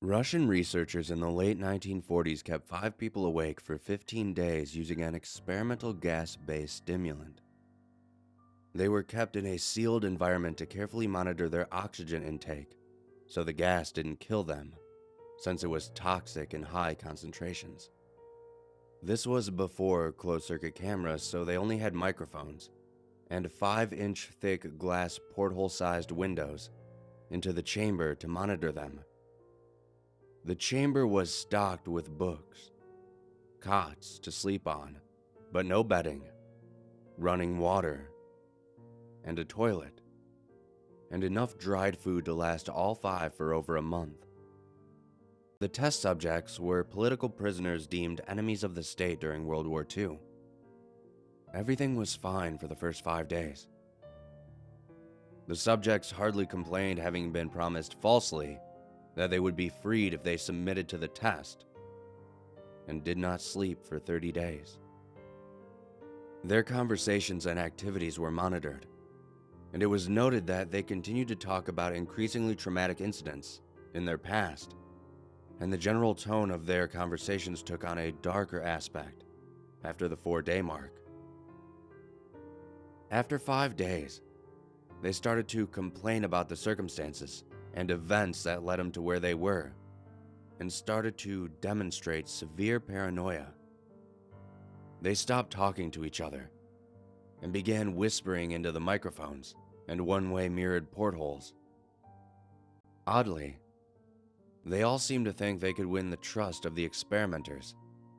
Russian researchers in the late 1940s kept 5 people awake for 15 days using an experimental gas-based stimulant. They were kept in a sealed environment to carefully monitor their oxygen intake, so the gas didn't kill them, since it was toxic in high concentrations. This was before closed-circuit cameras, so they only had microphones and 5-inch thick glass porthole-sized windows into the chamber to monitor them. The chamber was stocked with books, cots to sleep on, but no bedding, running water, and a toilet, and enough dried food to last all 5 for over a month. The test subjects were political prisoners deemed enemies of the state during World War II. Everything was fine for the first 5 days. The subjects hardly complained, having been promised falsely that they would be freed if they submitted to the test, and did not sleep for 30 days. Their conversations and activities were monitored, and it was noted that they continued to talk about increasingly traumatic incidents in their past, and the general tone of their conversations took on a darker aspect after the 4-day mark. After 5 days, they started to complain about the circumstances and events that led them to where they were, and started to demonstrate severe paranoia. They stopped talking to each other and began whispering into the microphones and one-way mirrored portholes. Oddly, they all seemed to think they could win the trust of the experimenters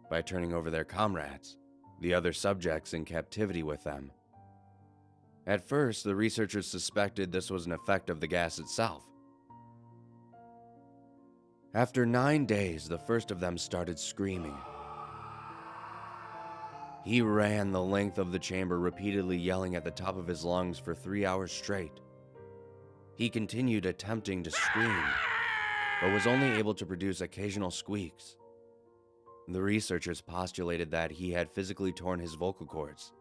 by turning over their comrades, the other subjects in captivity with them. At first, the researchers suspected this was an effect of the gas itself. After 9 days, the first of them started screaming. He ran the length of the chamber, repeatedly yelling at the top of his lungs for 3 hours straight. He continued attempting to scream, but was only able to produce occasional squeaks. The researchers postulated that he had physically torn his vocal cords.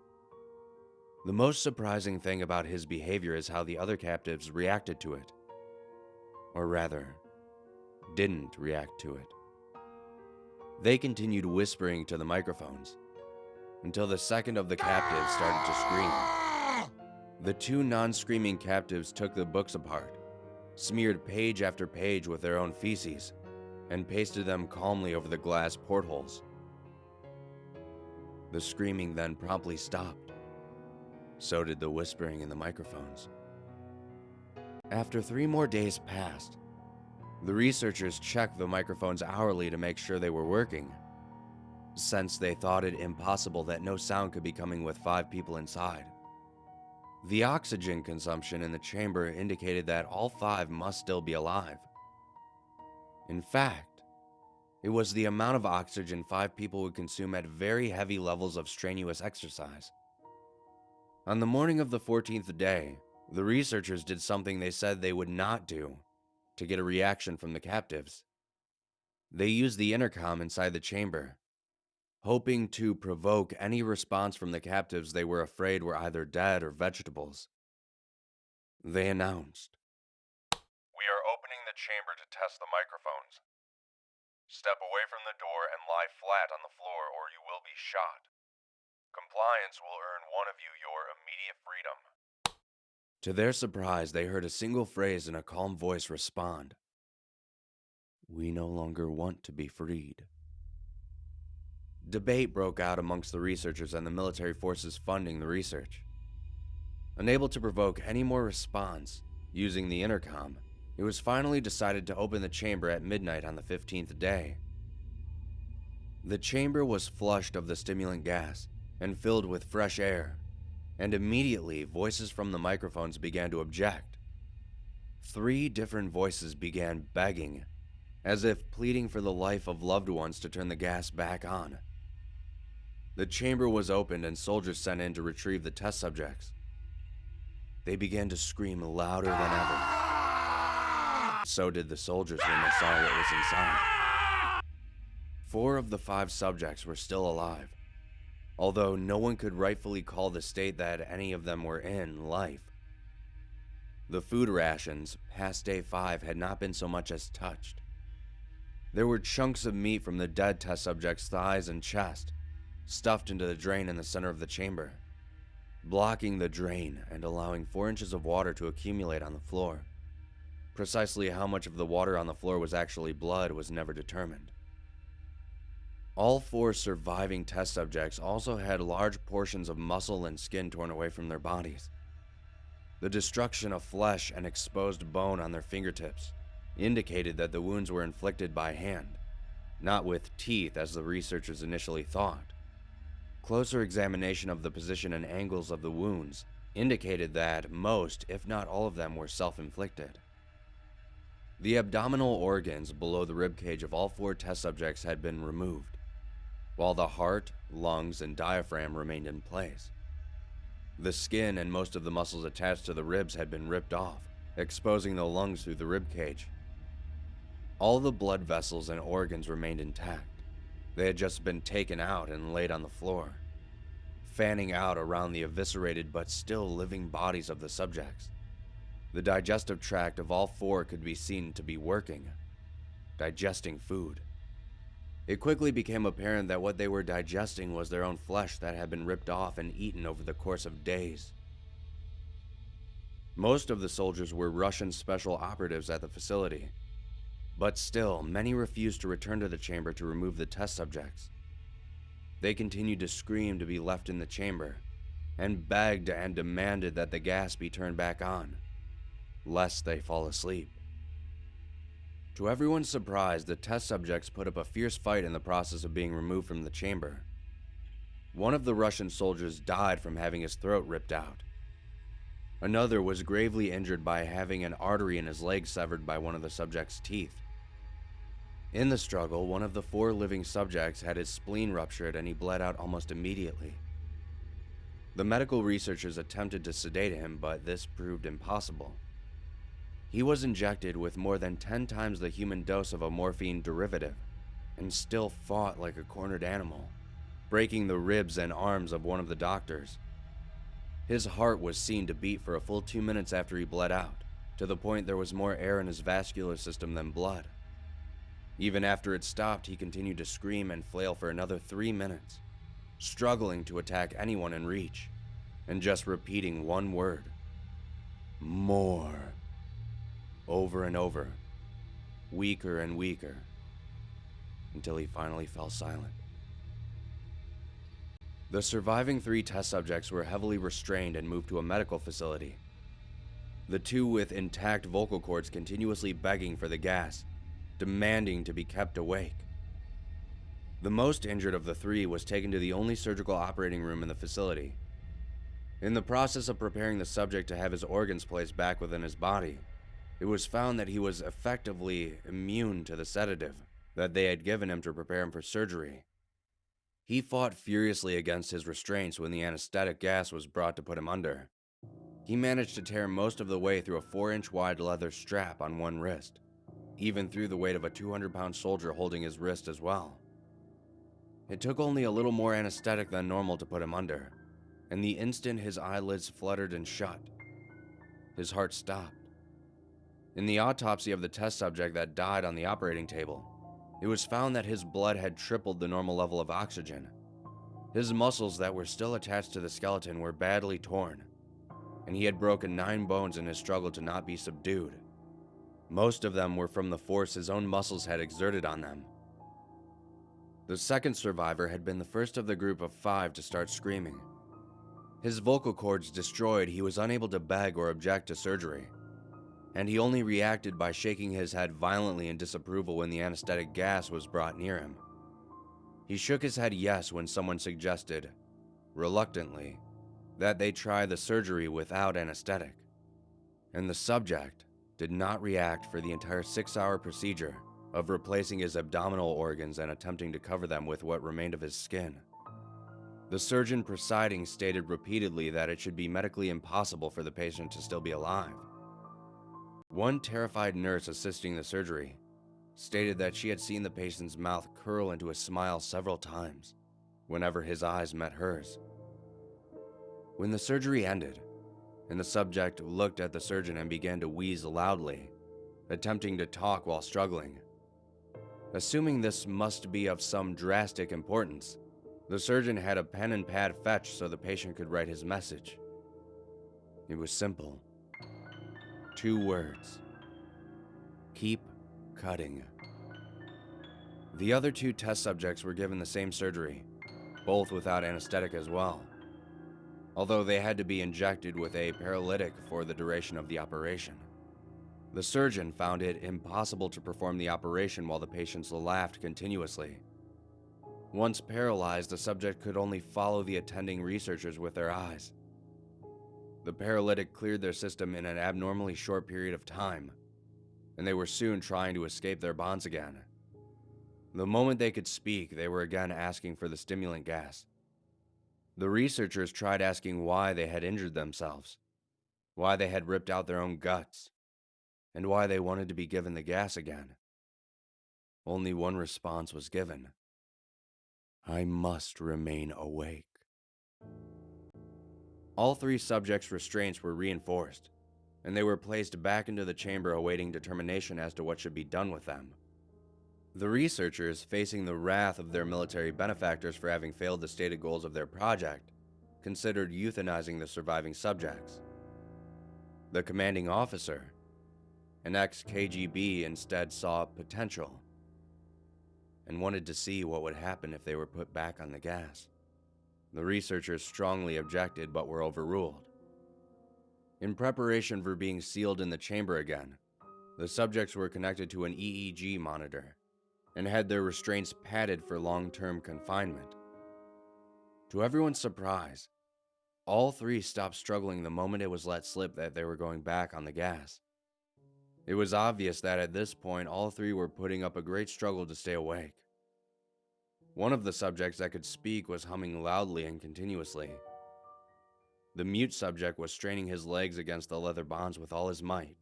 The most surprising thing about his behavior is how the other captives reacted to it. Or rather, didn't react to it. They continued whispering to the microphones until the second of the captives started to scream. The 2 non-screaming captives took the books apart, smeared page after page with their own feces, and pasted them calmly over the glass portholes. The screaming then promptly stopped. So did the whispering in the microphones. After 3 more days passed, the researchers checked the microphones hourly to make sure they were working, since they thought it impossible that no sound could be coming with 5 people inside. The oxygen consumption in the chamber indicated that all 5 must still be alive. In fact, it was the amount of oxygen 5 people would consume at very heavy levels of strenuous exercise. On the morning of the 14th day, the researchers did something they said they would not do to get a reaction from the captives. They used the intercom inside the chamber, hoping to provoke any response from the captives they were afraid were either dead or vegetables. They announced, "We are opening the chamber to test the microphones. Step away from the door and lie flat on the floor or you will be shot. Compliance will earn one of you your immediate freedom." To their surprise, they heard a single phrase in a calm voice respond, "We no longer want to be freed." Debate broke out amongst the researchers and the military forces funding the research. Unable to provoke any more response using the intercom, it was finally decided to open the chamber at midnight on the 15th day. The chamber was flushed of the stimulant gas and filled with fresh air, and immediately voices from the microphones began to object. 3 different voices began begging, as if pleading for the life of loved ones to turn the gas back on. The chamber was opened and soldiers sent in to retrieve the test subjects. They began to scream louder than ever. So did the soldiers when they saw what was inside. 4 of the 5 subjects were still alive, although no one could rightfully call the state that any of them were in life. The food rations past day 5 had not been so much as touched. There were chunks of meat from the dead test subject's thighs and chest, stuffed into the drain in the center of the chamber, blocking the drain and allowing 4 inches of water to accumulate on the floor. Precisely how much of the water on the floor was actually blood was never determined. All 4 surviving test subjects also had large portions of muscle and skin torn away from their bodies. The destruction of flesh and exposed bone on their fingertips indicated that the wounds were inflicted by hand, not with teeth as the researchers initially thought. Closer examination of the position and angles of the wounds indicated that most, if not all of them, were self-inflicted. The abdominal organs below the ribcage of all 4 test subjects had been removed, while the heart, lungs, and diaphragm remained in place. The skin and most of the muscles attached to the ribs had been ripped off, exposing the lungs through the ribcage. All the blood vessels and organs remained intact. They had just been taken out and laid on the floor, fanning out around the eviscerated but still living bodies of the subjects. The digestive tract of all 4 could be seen to be working, digesting food. It quickly became apparent that what they were digesting was their own flesh that had been ripped off and eaten over the course of days. Most of the soldiers were Russian special operatives at the facility, but still, many refused to return to the chamber to remove the test subjects. They continued to scream to be left in the chamber, and begged and demanded that the gas be turned back on, lest they fall asleep. To everyone's surprise, the test subjects put up a fierce fight in the process of being removed from the chamber. One of the Russian soldiers died from having his throat ripped out. Another was gravely injured by having an artery in his leg severed by one of the subject's teeth. In the struggle, one of the 4 living subjects had his spleen ruptured and he bled out almost immediately. The medical researchers attempted to sedate him, but this proved impossible. He was injected with more than 10 times the human dose of a morphine derivative, and still fought like a cornered animal, breaking the ribs and arms of one of the doctors. His heart was seen to beat for a full 2 minutes after he bled out, to the point there was more air in his vascular system than blood. Even after it stopped, he continued to scream and flail for another 3 minutes, struggling to attack anyone in reach, and just repeating one word: more, over and over, weaker and weaker, until he finally fell silent. The surviving 3 test subjects were heavily restrained and moved to a medical facility. The 2 with intact vocal cords continuously begging for the gas, demanding to be kept awake. The most injured of the 3 was taken to the only surgical operating room in the facility. In the process of preparing the subject to have his organs placed back within his body, it was found that he was effectively immune to the sedative that they had given him to prepare him for surgery. He fought furiously against his restraints when the anesthetic gas was brought to put him under. He managed to tear most of the way through a 4-inch wide leather strap on one wrist, even through the weight of a 200-pound soldier holding his wrist as well. It took only a little more anesthetic than normal to put him under, and the instant his eyelids fluttered and shut, his heart stopped. In the autopsy of the test subject that died on the operating table, it was found that his blood had tripled the normal level of oxygen. His muscles that were still attached to the skeleton were badly torn, and he had broken 9 bones in his struggle to not be subdued. Most of them were from the force his own muscles had exerted on them. The second survivor had been the first of the group of 5 to start screaming. His vocal cords destroyed, he was unable to beg or object to surgery, and he only reacted by shaking his head violently in disapproval when the anesthetic gas was brought near him. He shook his head yes when someone suggested, reluctantly, that they try the surgery without anesthetic, and the subject did not react for the entire 6-hour procedure of replacing his abdominal organs and attempting to cover them with what remained of his skin. The surgeon presiding stated repeatedly that it should be medically impossible for the patient to still be alive. One terrified nurse assisting the surgery stated that she had seen the patient's mouth curl into a smile several times whenever his eyes met hers. When the surgery ended, and the subject looked at the surgeon and began to wheeze loudly, attempting to talk while struggling, Assuming this must be of some drastic importance, the surgeon had a pen and pad fetched so the patient could write his message. It was simple. 2 words. Keep cutting. The other 2 test subjects were given the same surgery, both without anesthetic as well, although they had to be injected with a paralytic for the duration of the operation. The surgeon found it impossible to perform the operation while the patients laughed continuously. Once paralyzed, the subject could only follow the attending researchers with their eyes. The paralytic cleared their system in an abnormally short period of time, and they were soon trying to escape their bonds again. The moment they could speak, they were again asking for the stimulant gas. The researchers tried asking why they had injured themselves, why they had ripped out their own guts, and why they wanted to be given the gas again. Only one response was given. I must remain awake. All 3 subjects' restraints were reinforced, and they were placed back into the chamber awaiting determination as to what should be done with them. The researchers, facing the wrath of their military benefactors for having failed the stated goals of their project, considered euthanizing the surviving subjects. The commanding officer, an ex-KGB, instead saw potential and wanted to see what would happen if they were put back on the gas. The researchers strongly objected but were overruled. In preparation for being sealed in the chamber again, the subjects were connected to an EEG monitor and had their restraints padded for long-term confinement. To everyone's surprise, all 3 stopped struggling the moment it was let slip that they were going back on the gas. It was obvious that at this point, all 3 were putting up a great struggle to stay awake. One of the subjects that could speak was humming loudly and continuously. The mute subject was straining his legs against the leather bonds with all his might.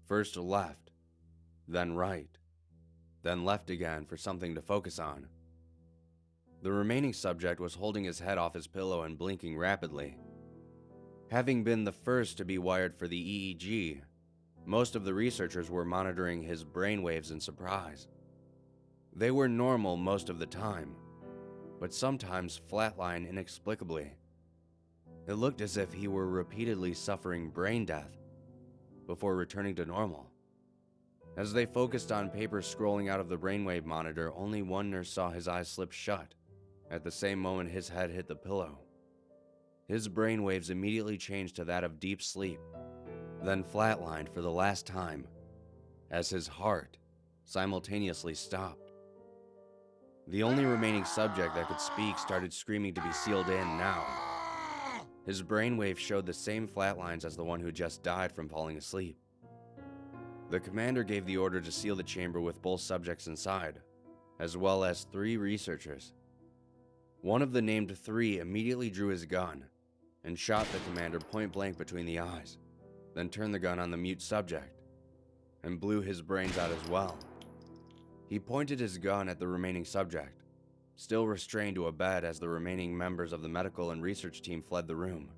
First left, then right, then left again for something to focus on. The remaining subject was holding his head off his pillow and blinking rapidly. Having been the first to be wired for the EEG, most of the researchers were monitoring his brainwaves in surprise. They were normal most of the time, but sometimes flatline inexplicably. It looked as if he were repeatedly suffering brain death before returning to normal. As they focused on papers scrolling out of the brainwave monitor, only one nurse saw his eyes slip shut at the same moment his head hit the pillow. His brainwaves immediately changed to that of deep sleep, then flatlined for the last time as his heart simultaneously stopped. The only remaining subject that could speak started screaming to be sealed in now. His brainwave showed the same flatlines as the one who just died from falling asleep. The commander gave the order to seal the chamber with both subjects inside, as well as 3 researchers. One of the named 3 immediately drew his gun and shot the commander point blank between the eyes, then turned the gun on the mute subject and blew his brains out as well. He pointed his gun at the remaining subject, still restrained to a bed as the remaining members of the medical and research team fled the room.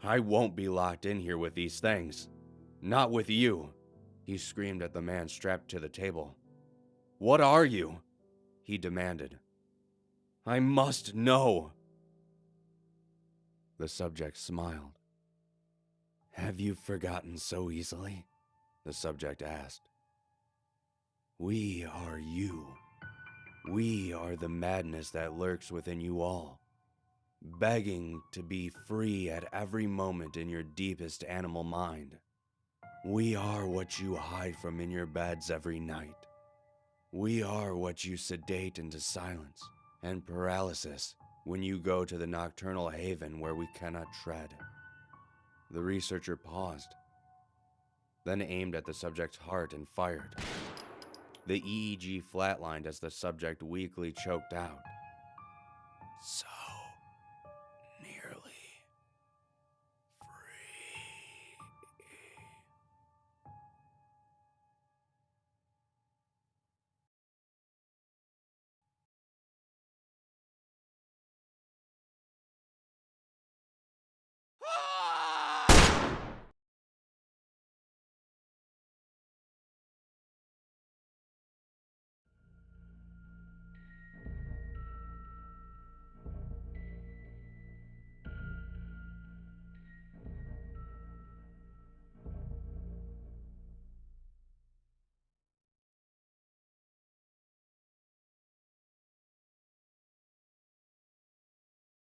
I won't be locked in here with these things. Not with you, he screamed at the man strapped to the table. What are you? He demanded. I must know. The subject smiled. Have you forgotten so easily? The subject asked. We are you. We are the madness that lurks within you all, begging to be free at every moment in your deepest animal mind. We are what you hide from in your beds every night. We are what you sedate into silence and paralysis when you go to the nocturnal haven where we cannot tread. The researcher paused, then aimed at the subject's heart and fired. The EEG flatlined as the subject weakly choked out.